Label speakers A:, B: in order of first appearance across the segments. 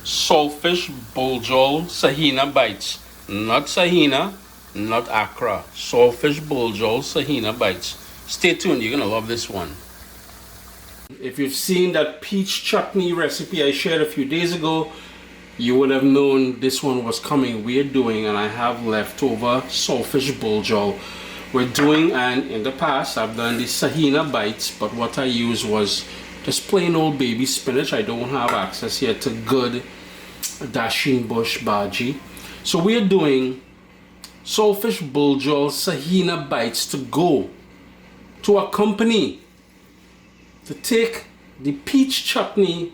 A: Saltfish Buljol Saheena bites. Not Saheena, not Accra. Saltfish Buljol Saheena bites. Stay tuned, you're gonna love this one. If you've seen that peach chutney recipe I shared a few days ago, you would have known this one was coming. We're doing, and I have leftover saltfish buljol. We're doing, and in the past I've done the Saheena bites, but what I used was just plain old baby spinach. I don't have access here to good dashing bush bhaji. So we're doing saltfish buljol Saheena bites to go to accompany, to take the peach chutney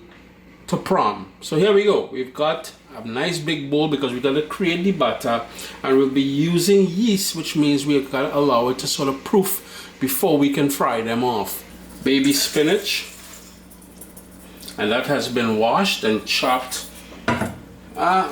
A: to prom. So here we go. We've got a nice big bowl because we're going to create the batter, and we'll be using yeast, which means we've got to allow it to sort of proof before we can fry them off. Baby spinach, and that has been washed and chopped,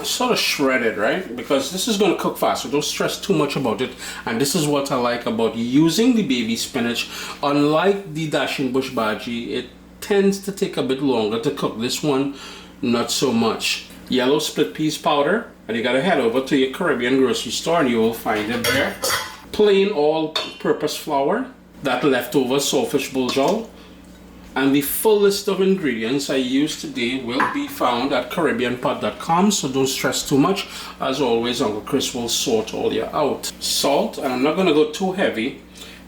A: sort of shredded, right? Because this is going to cook fast, so don't stress too much about it. And this is what I like about using the baby spinach. Unlike the dashing bush bhaji, it tends to take a bit longer to cook. This one, not so much. Yellow split peas powder, and you gotta head over to your Caribbean grocery store and you will find it there. Plain all-purpose flour, that leftover saltfish buljol, and the full list of ingredients I used today will be found at caribbeanpot.com, so don't stress too much. As always, Uncle Chris will sort all you out. Salt, and I'm not gonna go too heavy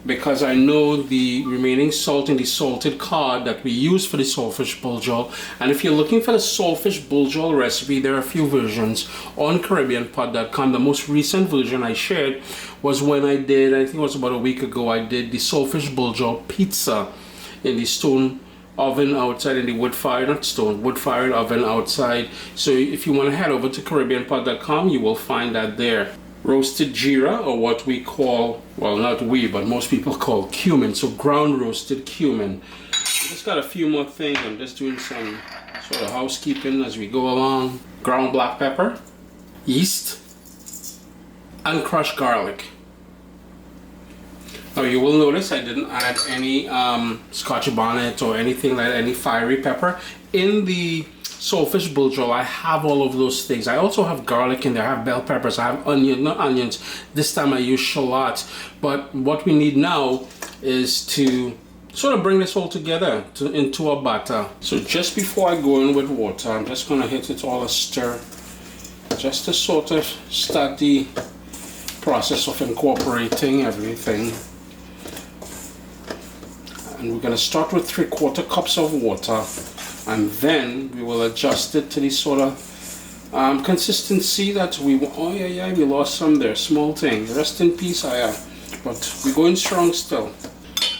A: because I know the remaining salt in the salted cod that we use for the saltfish buljol. And if you're looking for the saltfish buljol recipe, there are a few versions on caribbeanpot.com. The most recent version I shared was when I did, I think it was about a week ago, I did the saltfish buljol pizza in the stone oven outside, in the wood-fired, not stone, wood-fired oven outside. So if you want to head over to caribbeanpot.com, you will find that there. Roasted jeera, or what we call, well, not we, but most people call cumin. So ground roasted cumin. Just got a few more things. I'm just doing some sort of housekeeping as we go along. Ground black pepper, yeast, and crushed garlic. Now you will notice I didn't add any scotch bonnet or anything like that, any fiery pepper. In the saltfish buljol, I have all of those things. I also have garlic in there, I have bell peppers, I have onion, not onions. This time I use shallots. But what we need now is to sort of bring this all together into a batter. So just before I go in with water, I'm just going to hit it all a stir, just to sort of start the process of incorporating everything. And we're going to start with 3/4 cups of water, and then we will adjust it to the sort of consistency that we want. Oh yeah, we lost some there, small thing. Rest in peace, but we're going strong still.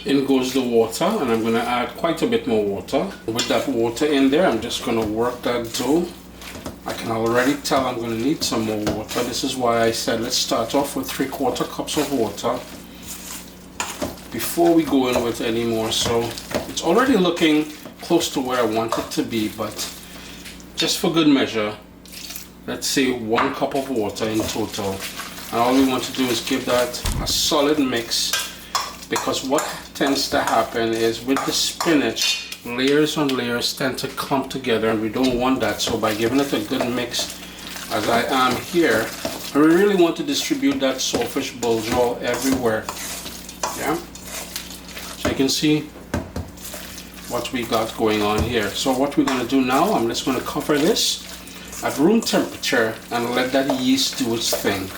A: In goes the water, and I'm going to add quite a bit more water. With that water in there, I'm just going to work that dough. I can already tell I'm going to need some more water. This is why I said let's start off with 3/4 cups of water before we go in with any more. So it's already looking close to where I want it to be, but just for good measure, let's say 1 cup of water in total. And all we want to do is give that a solid mix, because what tends to happen is with the spinach, layers on layers tend to clump together, and we don't want that. So by giving it a good mix, as I am here, and we really want to distribute that saltfish buljol everywhere. Yeah, so you can see what we got going on here. So what we're going to do now, I'm just going to cover this at room temperature and let that yeast do its thing.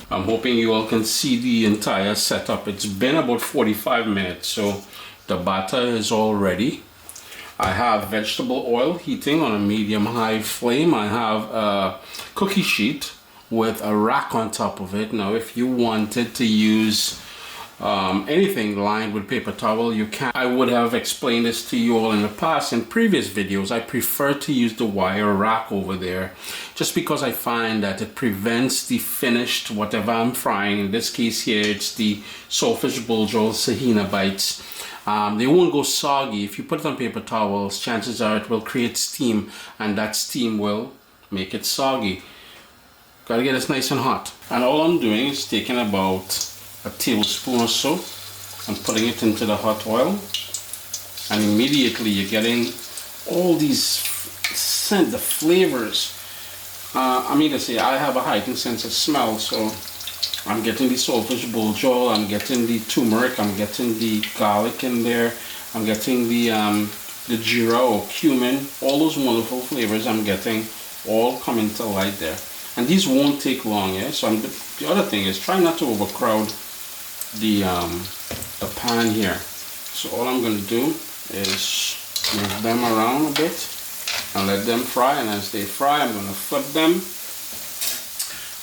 A: I'm hoping you all can see the entire setup. It's been about 45 minutes, so the batter is all ready. I have vegetable oil heating on a medium-high flame. I have a cookie sheet with a rack on top of it. Now if you wanted to use anything lined with paper towel, you can. I would have explained this to you all in the past in previous videos. I prefer to use the wire rack over there just because I find that it prevents the finished whatever I'm frying. In this case here, it's the saltfish buljol Saheena bites. They won't go soggy. If you put it on paper towels, chances are it will create steam, and that steam will make it soggy. Gotta get it nice and hot. And all I'm doing is taking about a tablespoon or so and putting it into the hot oil, and immediately you're getting all these scent, the flavors I mean to say, I have a heightened sense of smell, so I'm getting the saltfish buljol, I'm getting the turmeric, I'm getting the garlic in there, I'm getting the jeera or cumin, all those wonderful flavors I'm getting all coming to light there. And these won't take long, yeah? So the other thing is try not to overcrowd the pan here. So all I'm going to do is move them around a bit and let them fry, and as they fry I'm going to flip them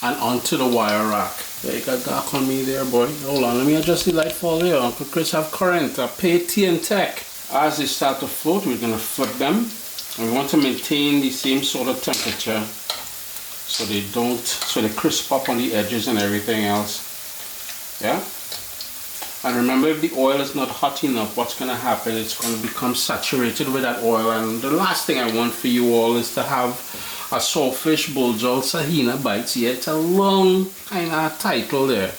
A: and onto the wire rack. There, you got dark on me there, boy. Hold on, let me adjust the light for there. Uncle Chris have current. Pay T and Tech. As they start to float, we're going to flip them. And we want to maintain the same sort of temperature so they crisp up on the edges and everything else. Yeah? And remember, if the oil is not hot enough, what's going to happen? It's going to become saturated with that oil. And the last thing I want for you all is to have a Saltfish Buljol Saheena Bites. Yeah, it's a long kind of title there.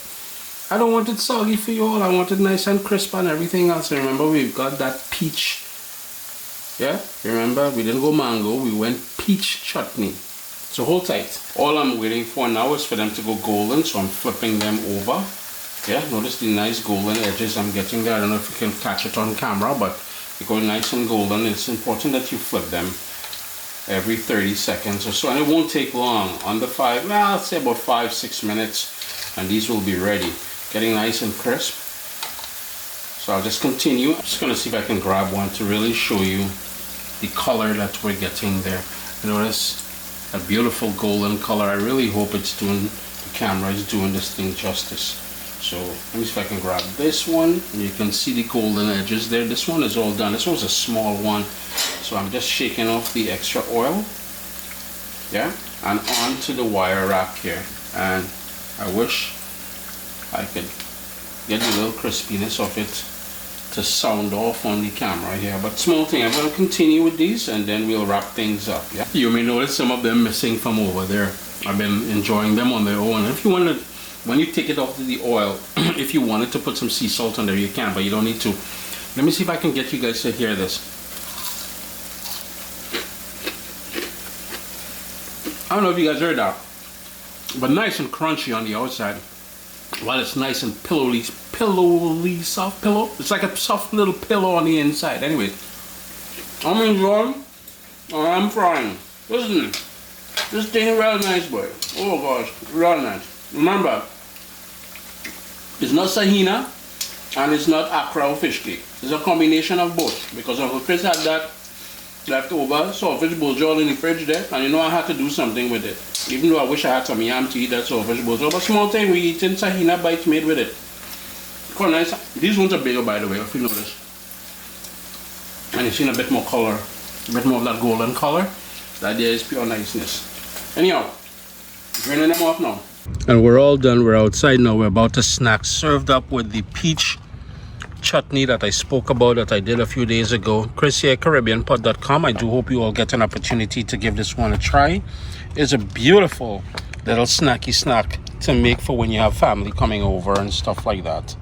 A: I don't want it soggy for you all. I want it nice and crisp and everything else. Remember, we've got that peach. Yeah, remember, we didn't go mango, we went peach chutney. So hold tight. All I'm waiting for now is for them to go golden, so I'm flipping them over. Yeah, notice the nice golden edges I'm getting there. I don't know if you can catch it on camera, but they go nice and golden. It's important that you flip them every 30 seconds or so, and it won't take long. Under I'll say about 5-6 minutes, and these will be ready. Getting nice and crisp. So I'll just continue. I'm just going to see if I can grab one to really show you the color that we're getting there. Notice a beautiful golden color. I really hope it's doing, the camera is doing this thing justice. So let me see if I can grab this one. And you can see the golden edges there. This one is all done. This was a small one. So I'm just shaking off the extra oil. Yeah, and onto the wire rack here. And I wish I could get a little crispiness of it to sound off on the camera here, but small thing. I'm going to continue with these and then we'll wrap things up. Yeah, you may notice some of them missing from over there. I've been enjoying them on their own. If you want to, when you take it off the oil, if you wanted to put some sea salt on there, you can, but you don't need to. Let me see if I can get you guys to hear this. I don't know if you guys heard that, but nice and crunchy on the outside. While it's nice and pillowy soft pillow. It's like a soft little pillow on the inside. Anyways, I'm enjoying. I'm frying. Listen, this thing is real nice, boy. Oh gosh, real nice. Remember, it's not Saheena and it's not Accra or fish cake. It's a combination of both, because Uncle Chris had that leftover saltfish buljol in the fridge there, and you know I had to do something with it. Even though I wish I had some yam to eat that saltfish buljol, but small thing, we eating Saheena bites made with it. Quite nice. These ones are bigger, by the way, if you notice. And you've seen a bit more color, a bit more of that golden color. The idea is pure niceness. Anyhow, draining them off now. And we're all done. We're outside now. We're about to snack, served up with the peach chutney that I spoke about, that I did a few days ago. Chris here, CaribbeanPod.com. I do hope you all get an opportunity to give this one a try. It's a beautiful little snacky snack to make for when you have family coming over and stuff like that.